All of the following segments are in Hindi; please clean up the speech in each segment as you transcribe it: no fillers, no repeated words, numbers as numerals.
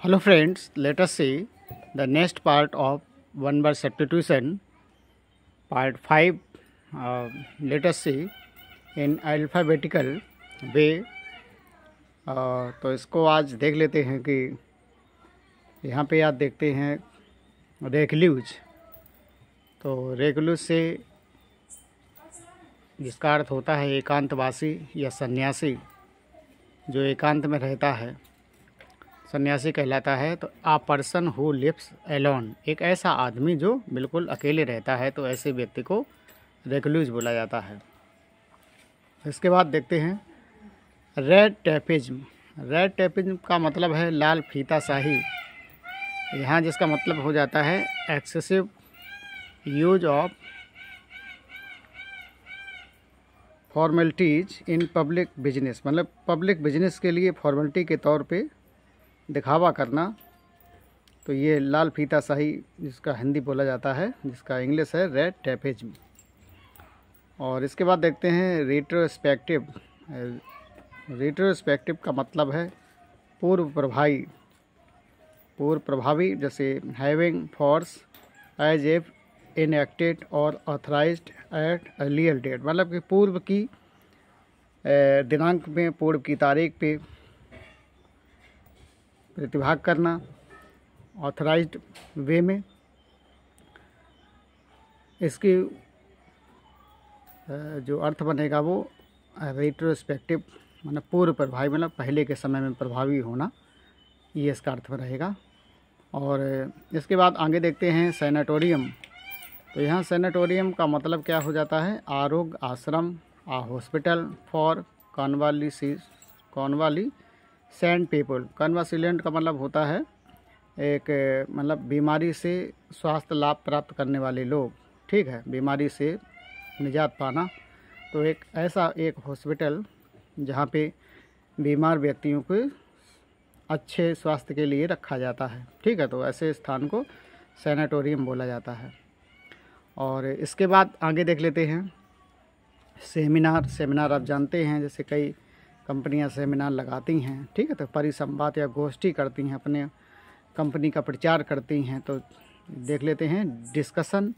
Hello friends, let us see the next part of one word substitution, part 5. Let us see in alphabetical way. तो इसको आज देख लेते हैं कि यहाँ पे आप देखते हैं रेक्लूज। तो रेक्लूज से जिसका अर्थ होता है एकांतवासी या सन्यासी, जो एकांत में रहता है सन्यासी कहलाता है। तो a person who lives alone, एक ऐसा आदमी जो बिल्कुल अकेले रहता है, तो ऐसे व्यक्ति को रेक्लूज बोला जाता है। इसके बाद देखते हैं रेड टेपिज्म। रेड टेपिज्म का मतलब है लाल फीता शाही। यहाँ जिसका मतलब हो जाता है excessive use of formalities in public business, मतलब पब्लिक बिजनेस के लिए फॉर्मेलिटी के तौर पे दिखावा करना। तो ये लाल फीता शाही जिसका हिंदी बोला जाता है, जिसका इंग्लिश है रेड टेपिज्म। और इसके बाद देखते हैं रिट्रोस्पेक्टिव। रिट्रोस्पेक्टिव का मतलब है पूर्व प्रभावी। पूर्व प्रभावी जैसे having force as if enacted और ऑथराइज्ड एट अर्लियर डेट, मतलब कि पूर्व की दिनांक में, पूर्व की तारीख पे प्रतिभाग करना, ऑथराइज्ड वे में। इसकी जो अर्थ बनेगा वो रिट्रोस्पेक्टिव, मतलब पूर्व प्रभावी, मतलब पहले के समय में प्रभावी होना, ये इसका अर्थ रहेगा। और इसके बाद आगे देखते हैं सैनाटोरियम। तो यहाँ सैनाटोरियम का मतलब क्या हो जाता है आरोग्य आश्रम, हॉस्पिटल फॉर कॉन्वालिसेंट पीपल। कॉन्वालिसेंट का मतलब होता है एक मतलब बीमारी से स्वास्थ्य लाभ प्राप्त करने वाले लोग, ठीक है, बीमारी से निजात पाना। तो एक ऐसा एक हॉस्पिटल जहाँ पे बीमार व्यक्तियों को अच्छे स्वास्थ्य के लिए रखा जाता है, ठीक है। तो ऐसे स्थान को सैनाटोरियम बोला जाता है। और इसके बाद आगे देख लेते हैं सेमिनार। सेमिनार आप जानते हैं, जैसे कई कंपनियां सेमिनार लगाती हैं, ठीक है। तो परिसंवाद या गोष्ठी करती हैं, अपने कंपनी का प्रचार करती हैं। तो देख लेते हैं discussion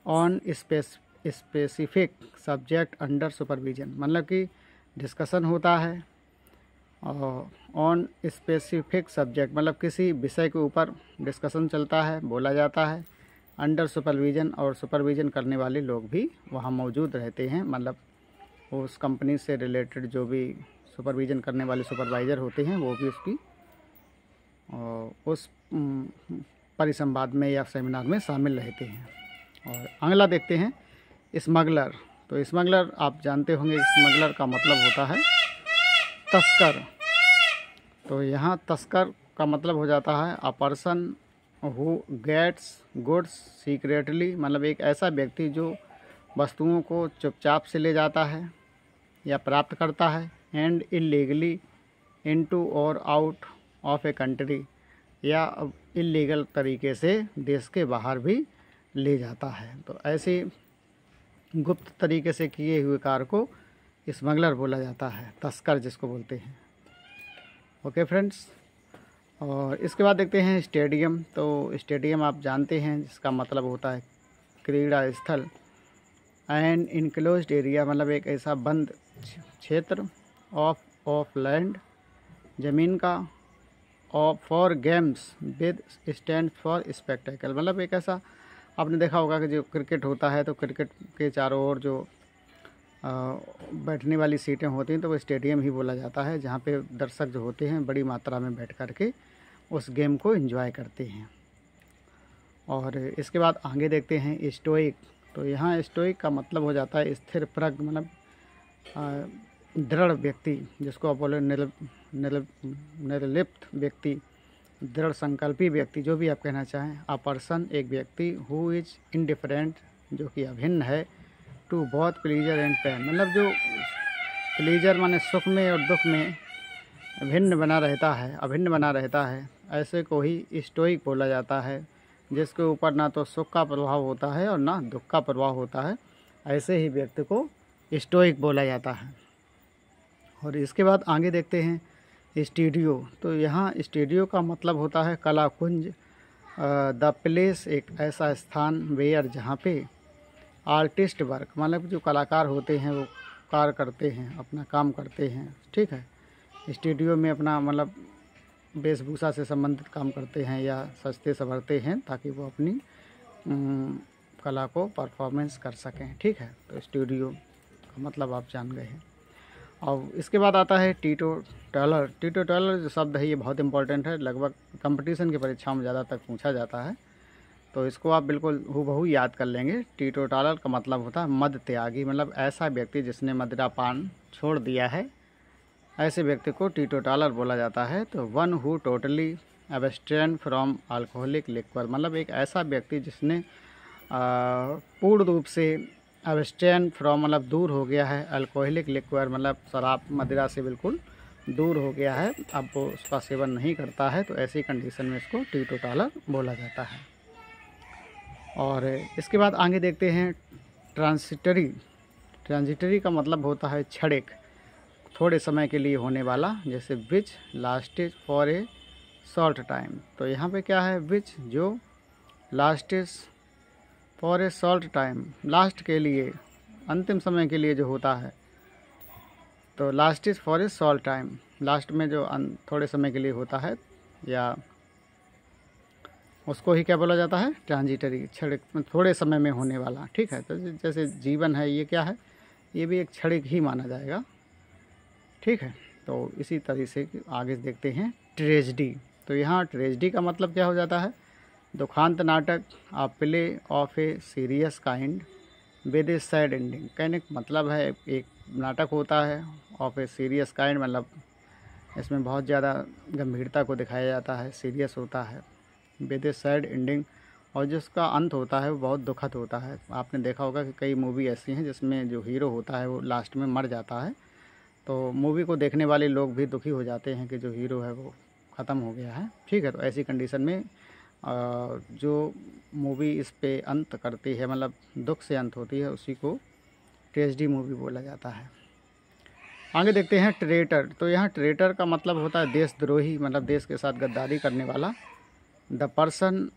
on specific subject under supervision, मतलब कि डिस्कशन होता है और ऑन स्पेसिफिक सब्जेक्ट, मतलब किसी विषय के ऊपर डिस्कशन चलता है, बोला जाता है, अंडर सुपरविजन, और सुपरविजन करने वाले लोग भी वहाँ मौजूद रहते हैं, मतलब उस कंपनी से रिलेटेड जो भी सुपरविजन करने वाले सुपरवाइज़र होते हैं वो भी उसकी उस परिसंवाद में या सेमिनार में शामिल रहते हैं। और अगला देखते हैं स्मगलर। तो स्मगलर आप जानते होंगे, स्मगलर का मतलब होता है तस्कर। तो यहाँ तस्कर का मतलब हो जाता है a person who gets goods secretly, मतलब एक ऐसा व्यक्ति जो वस्तुओं को चुपचाप से ले जाता है या प्राप्त करता है, एंड इलीगली इनटू और आउट ऑफ ए कंट्री, या इलीगल तरीके से देश के बाहर भी ले जाता है। तो ऐसे गुप्त तरीके से किए हुए कार्य को स्मगलर बोला जाता है, तस्कर जिसको बोलते हैं। Okay friends. और इसके बाद देखते हैं स्टेडियम। तो स्टेडियम आप जानते हैं, जिसका मतलब होता है क्रीड़ा स्थल। एन इनक्लोज्ड एरिया, मतलब एक ऐसा बंद क्षेत्र ऑफ लैंड, ज़मीन का, of for games with stand for spectacle, मतलब एक ऐसा, आपने देखा होगा कि जो क्रिकेट होता है तो क्रिकेट के चारों ओर जो बैठने वाली सीटें होती हैं, तो वो स्टेडियम ही बोला जाता है, जहाँ पे दर्शक जो होते हैं बड़ी मात्रा में बैठ कर के उस गेम को एंजॉय करते हैं। और इसके बाद आगे देखते हैं स्टोइक। तो यहाँ स्टोइक का मतलब हो जाता है स्थिर प्रज्ञ, मतलब दृढ़ व्यक्ति, जिसको आप बोले निर्लिप्त व्यक्ति, दृढ़ संकल्पी व्यक्ति, जो भी आप कहना चाहें। अ पर्सन एक व्यक्ति हु इज इनडिफरेंट, जो कि अभिन्न है, to both pleasure and pain, मतलब जो प्लीजर माने सुख में और दुख में अभिन्न बना रहता है, ऐसे को ही स्टोइक बोला जाता है, जिसके ऊपर ना तो सुख का प्रभाव होता है और ना दुख का प्रभाव होता है। ऐसे ही व्यक्ति को स्टोइक बोला जाता है। और इसके बाद आगे देखते हैं स्टूडियो, तो यहाँ स्टूडियो का मतलब होता है कला कुंज, द प्लेस एक ऐसा स्थान, वेयर जहाँ पे आर्टिस्ट वर्क मतलब जो कलाकार होते हैं वो कार्य करते हैं, अपना काम करते हैं, ठीक है। स्टूडियो में अपना मतलब वेशभूषा से संबंधित काम करते हैं या सजते संवरते हैं ताकि वो अपनी कला को परफॉर्मेंस कर सकें, ठीक है। तो स्टूडियो का मतलब आप जान गए हैं। और इसके बाद आता है टीटो टॉलर। टीटो टॉलर जो शब्द है ये बहुत इंपॉर्टेंट है, लगभग कंपटीशन की परीक्षाओं में ज़्यादातर पूछा जाता है, तो इसको आप बिल्कुल हूबहू याद कर लेंगे। टीटो टॉलर का मतलब होता है मद त्यागी, मतलब ऐसा व्यक्ति जिसने मदिरापान छोड़ दिया है, ऐसे व्यक्ति को टीटो टॉलर बोला जाता है। तो one who totally abstain from alcoholic liquor, मतलब एक ऐसा व्यक्ति जिसने पूर्ण रूप से एब्स्टेन फ्रॉम मतलब दूर हो गया है, अल्कोहलिक लिक्वर मतलब शराब मदिरा से बिल्कुल दूर हो गया है, अब वो उसका सेवन नहीं करता है, तो ऐसी कंडीशन में इसको टीटो टॉलर बोला जाता है। और इसके बाद आगे देखते हैं ट्रांजिटरी। ट्रांजिटरी का मतलब होता है क्षणिक, थोड़े समय के लिए होने वाला, जैसे which lasts for a short time. तो यहाँ पे क्या है, विच जो lasts for a short time, last के लिए, अंतिम समय के लिए जो होता है, तो last is for a short time, last में जो थोड़े समय के लिए होता है या उसको ही क्या बोला जाता है, ट्रांजिटरी, क्षणिक, थोड़े समय में होने वाला, ठीक है। तो जैसे जीवन है ये क्या है, ये भी एक क्षणिक ही माना जाएगा, ठीक है। तो इसी तरह से आगे देखते हैं ट्रेजेडी। तो यहाँ ट्रेजेडी का मतलब क्या हो जाता है, दुखांत नाटक, a play of a serious kind with a sad ending. कहने का मतलब है एक नाटक होता है ऑफ ए सीरियस काइंड, मतलब इसमें बहुत ज़्यादा गंभीरता को दिखाया जाता है, सीरियस होता है, विद ए सैड एंडिंग, और जिसका अंत होता है वो बहुत दुखद होता है। आपने देखा होगा कि कई मूवी ऐसी हैं जिसमें जो हीरो होता है वो लास्ट में मर जाता है, तो मूवी को देखने वाले लोग भी दुखी हो जाते हैं कि जो हीरो है वो ख़त्म हो गया है, ठीक है। तो ऐसी कंडीशन में जो मूवी इस पे अंत करती है, मतलब दुख से अंत होती है, उसी को ट्रेजेडी मूवी बोला जाता है। आगे देखते हैं ट्रेटर। तो यहाँ ट्रेटर का मतलब होता है देशद्रोही, मतलब देश के साथ गद्दारी करने वाला। द पर्सन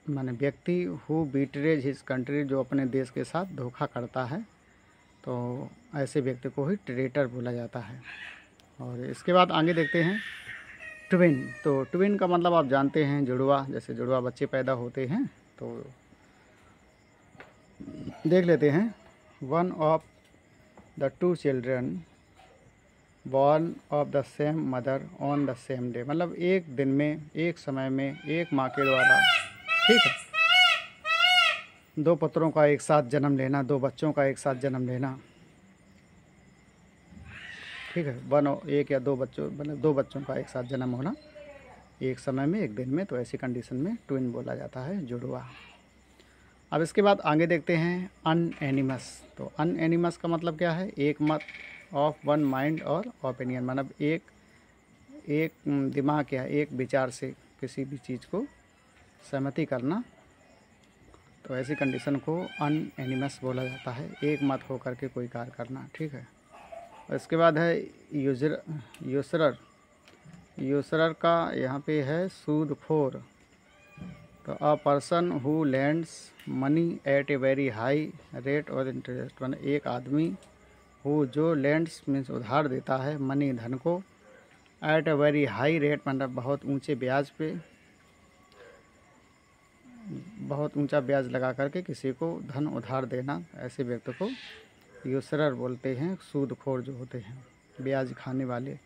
माने व्यक्ति, हु बीटरेज हिज कंट्री, जो अपने देश के साथ धोखा करता है, तो ऐसे व्यक्ति को ही ट्रेटर बोला जाता है। और इसके बाद आगे देखते हैं ट्विन। तो ट्विन का मतलब आप जानते हैं जुड़वा, जैसे जुड़वा बच्चे पैदा होते हैं, तो देख लेते हैं। One of the two children born of the same mother on the same day, मतलब एक दिन में, एक समय में, एक माँ के द्वारा, ठीक है, दो पुत्रों का एक साथ जन्म लेना, दो बच्चों का एक साथ जन्म लेना, ठीक है। एक या दो बच्चों, मतलब दो बच्चों का एक साथ जन्म होना एक समय में, एक दिन में, तो ऐसी कंडीशन में ट्विन बोला जाता है, जुड़वा। अब इसके बाद आगे देखते हैं अनएनिमस। तो अनएनिमस का मतलब क्या है, एक मत, ऑफ वन माइंड और ओपिनियन, मतलब एक दिमाग या एक विचार से किसी भी चीज़ को सहमति करना, तो ऐसी कंडीशन को अनएनिमस बोला जाता है, एक मत होकर के कोई कार्य करना, ठीक है। और इसके बाद है यूसरर। यूसरर का यहाँ पे है सूदखोर। तो अ person who lands money at a very high rate और इंटरेस्ट, मतलब एक आदमी हु जो लैंड्स मीन्स उधार देता है, मनी धन को, at a very high rate मतलब बहुत ऊंचे ब्याज पे, बहुत ऊंचा ब्याज लगा करके किसी को धन उधार देना, ऐसे व्यक्ति को यूसरर बोलते हैं, सूदखोर जो होते हैं, ब्याज खाने वाले।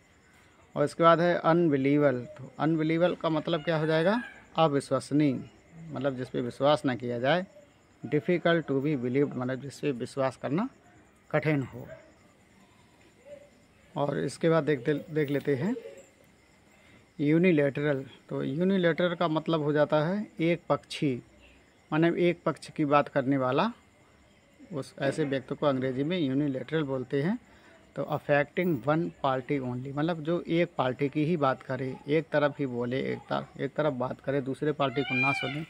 और इसके बाद है अनबिलीवल। तो अनबिलीवल का मतलब क्या हो जाएगा, अविश्वसनीय, मतलब जिस पे विश्वास ना किया जाए। डिफ़िकल्ट टू बी बिलीव्ड, मतलब जिस पे विश्वास करना कठिन हो। और इसके बाद देख लेते हैं यूनिलैटरल। तो यूनिलैटरल का मतलब हो जाता है एक पक्षी, माने एक पक्ष की बात करने वाला, उस ऐसे व्यक्ति को अंग्रेजी में यूनिलैटरल बोलते हैं। तो अफेक्टिंग वन पार्टी ओनली, मतलब जो एक पार्टी की ही बात करे, एक तरफ ही बोले, एक तरफ बात करे, दूसरे पार्टी को ना सुने,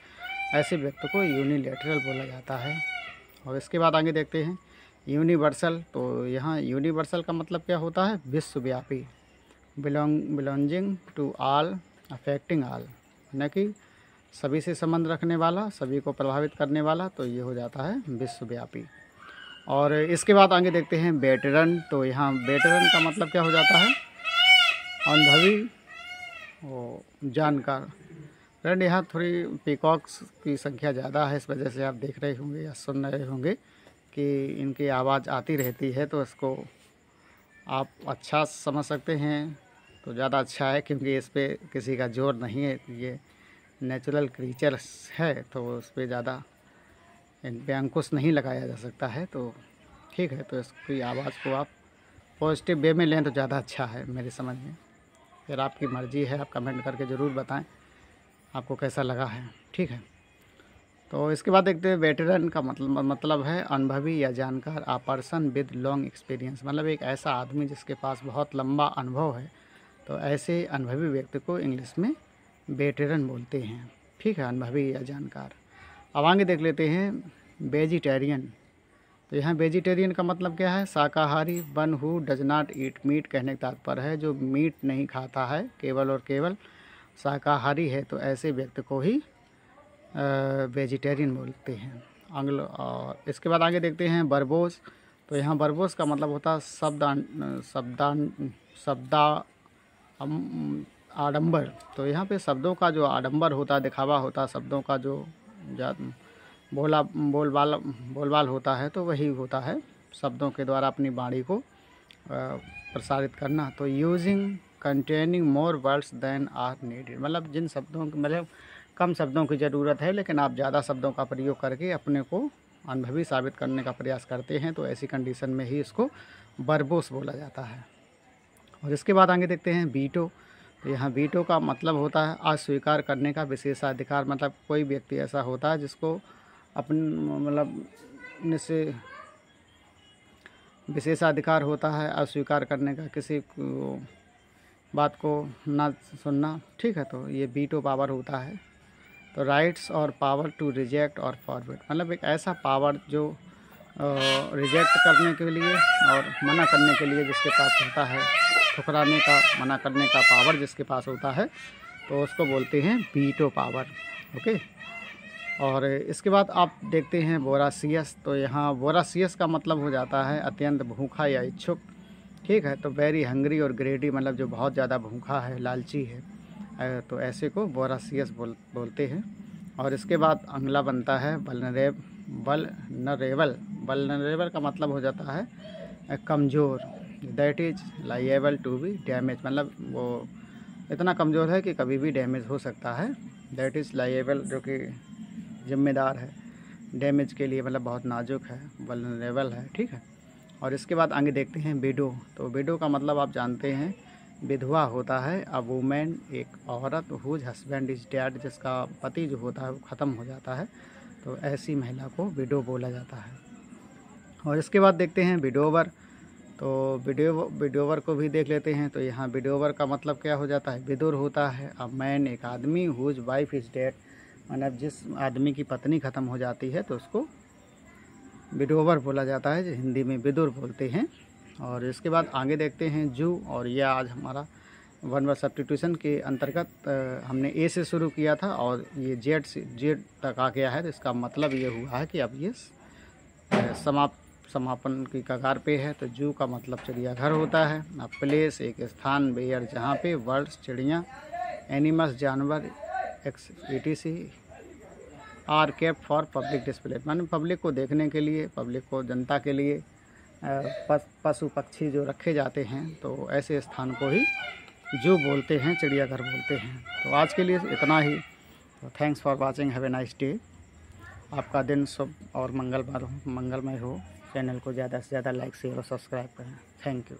ऐसे व्यक्ति को यूनिलैटरल बोला जाता है। और इसके बाद आगे देखते हैं यूनिवर्सल। तो यहाँ यूनिवर्सल का मतलब क्या होता है, विश्वव्यापी, बिलोंजिंग टू ऑल, अफेक्टिंग ऑल, न कि सभी से संबंध रखने वाला, सभी को प्रभावित करने वाला, तो ये हो जाता है विश्वव्यापी। और इसके बाद आगे देखते हैं वेटरन। तो यहाँ वेटरन का मतलब क्या हो जाता है, अनुभवी और जानकार। फ्रेंड यहाँ थोड़ी पीकॉक्स की संख्या ज़्यादा है, इस वजह से आप देख रहे होंगे या सुन रहे होंगे कि इनकी आवाज़ आती रहती है, तो इसको आप अच्छा समझ सकते हैं तो ज़्यादा अच्छा है, क्योंकि इस पर किसी का जोर नहीं है, ये नेचुरल क्रीचर्स है, तो उस पर ज़्यादा इन पर अंकुश नहीं लगाया जा सकता है। तो ठीक है, तो इसकी आवाज़ को आप पॉजिटिव वे में लें तो ज़्यादा अच्छा है मेरी समझ में। फिर आपकी मर्ज़ी है, आप कमेंट करके ज़रूर बताएं आपको कैसा लगा है, ठीक है। तो इसके बाद देखते हैं वेटरन का मतलब है अनुभवी या जानकार, आ पर्सन विद लॉन्ग एक्सपीरियंस, मतलब एक ऐसा आदमी जिसके पास बहुत लंबा अनुभव है, तो ऐसे अनुभवी व्यक्ति को इंग्लिश में वेटरन बोलते हैं, ठीक है, अनुभवी या जानकार। अब आगे देख लेते हैं वेजिटेरियन। तो यहाँ वेजिटेरियन का मतलब क्या है, शाकाहारी, one who does not eat meat, कहने का तात्पर्य है जो मीट नहीं खाता है, केवल और केवल शाकाहारी है, तो ऐसे व्यक्ति को ही वेजिटेरियन बोलते हैं और इसके बाद आगे देखते हैं वर्बोस। तो यहाँ वर्बोस का मतलब होता है आडंबर। तो यहाँ पे शब्दों का जो आडंबर होता है, दिखावा होता है, शब्दों का जो बोलबाल होता है, तो वही होता है शब्दों के द्वारा अपनी वाणी को प्रसारित करना। तो using containing more words than are needed, मतलब जिन शब्दों मतलब कम शब्दों की ज़रूरत है, लेकिन आप ज़्यादा शब्दों का प्रयोग करके अपने को अनुभवी साबित करने का प्रयास करते हैं, तो ऐसी कंडीशन में ही इसको वर्बोस बोला जाता है। और इसके बाद आगे देखते हैं वीटो। तो यहाँ वीटो का मतलब होता है अस्वीकार करने का विशेषाधिकार, मतलब कोई व्यक्ति ऐसा होता है जिसको अपन मतलब से विशेषाधिकार होता है अस्वीकार करने का, किसी बात को ना सुनना, ठीक है, तो ये वीटो पावर होता है। तो राइट्स और पावर टू रिजेक्ट और फॉरवर्ड, मतलब एक ऐसा पावर जो रिजेक्ट करने के लिए और मना करने के लिए जिसके पास होता है, ठुकराने का, मना करने का पावर जिसके पास होता है, तो उसको बोलते हैं वीटो पावर, ओके। और इसके बाद आप देखते हैं वोरासियस। तो यहाँ वोरासियस का मतलब हो जाता है अत्यंत भूखा या इच्छुक, ठीक है, तो वेरी हंग्री और ग्रेडी, मतलब जो बहुत ज़्यादा भूखा है, लालची है, तो ऐसे को वोरासियस बोलते हैं। और इसके बाद अगला बनता है वल्नरेबल का मतलब हो जाता है कमज़ोर, that is liable to be damage, मतलब वो इतना कमज़ोर है कि कभी भी डैमेज हो सकता है, दैट इज़ लायबल जो कि जिम्मेदार है डैमेज के लिए, मतलब बहुत नाजुक है, वल्नरेबल है, ठीक है। और इसके बाद आगे देखते हैं विडो। तो विडो का मतलब आप जानते हैं विधवा होता है, अ वुमेन एक औरत, हुज हस्बैंड इज डेड, जिसका पति जो होता है वो ख़त्म हो जाता है, तो ऐसी महिला को विडो बोला जाता है। और इसके बाद देखते हैं विडोवर। तो विडोवर को भी देख लेते हैं। तो यहाँ विडोवर का मतलब क्या हो जाता है, विदुर होता है, अ मैन एक आदमी, हुज वाइफ इज डेड, मतलब जिस आदमी की पत्नी ख़त्म हो जाती है तो उसको विडोवर बोला जाता है, जो हिंदी में विदुर बोलते हैं। और इसके बाद आगे देखते हैं जू। और यह आज हमारा वन वर्ड सब्स्टिट्यूशन के अंतर्गत हमने ए से शुरू किया था और ये जेड तक आ गया है, तो इसका मतलब ये हुआ है कि अब ये समापन की कगार पे है। तो जू का मतलब चिड़ियाघर होता है, अब प्लेस एक स्थान, बेयर जहाँ पे, वर्ड्स चिड़िया, एनिमल्स जानवर, etc are kept for public display, माने पब्लिक को देखने के लिए, पब्लिक को जनता के लिए पशु पक्षी जो रखे जाते हैं, तो ऐसे स्थान को ही जू बोलते हैं, चिड़ियाघर बोलते हैं। तो आज के लिए इतना ही। तो thanks for watching, have a nice day. आपका दिन शुभ और मंगलमय हो। चैनल को ज़्यादा से ज़्यादा लाइक शेयर और सब्सक्राइब करें। Thank you.